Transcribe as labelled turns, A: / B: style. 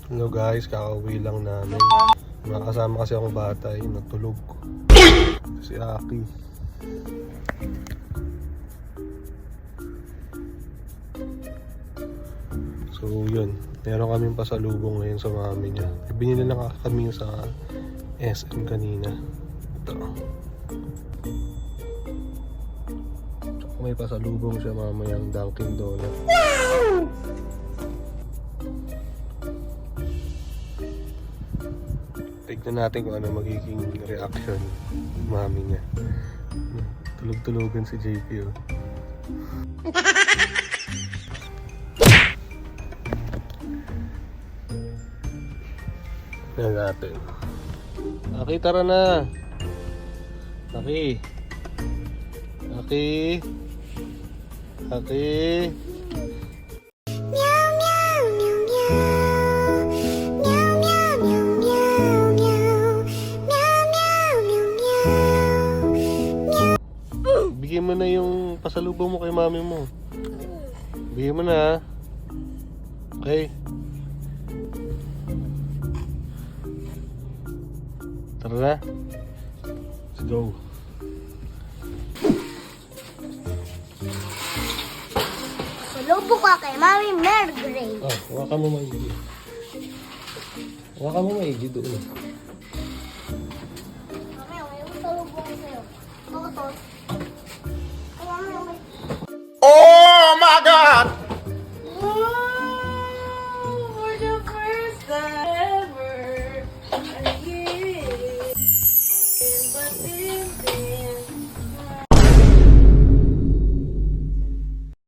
A: Hello guys, kakauwi lang namin. Nakasama kasi akong bata, natulog. Si Aki. So yun, meron kaming pasalubong ngayon sa mami niya. Binili lang kami sa SM kanina. Ito. May pasalubong siya mamayang Dunkin Donut. Tignan natin kung ano magiging reaction mami niya. Tulog-tulogan si JP oh. Tignan natin. Aki, tara na. Aki. Aki. Aki. Bigyan mo na yung pasalubong mo kay mami mo. Bigyan mo na. Okay. Tara na. Let's go.
B: Pasalubong ka kay Mami Mary Gray.
A: Ah, hawakan mo maigi. Hawakan mo maigi doon.
B: Mamaya, may pasalubong ko sa'yo. Ako to.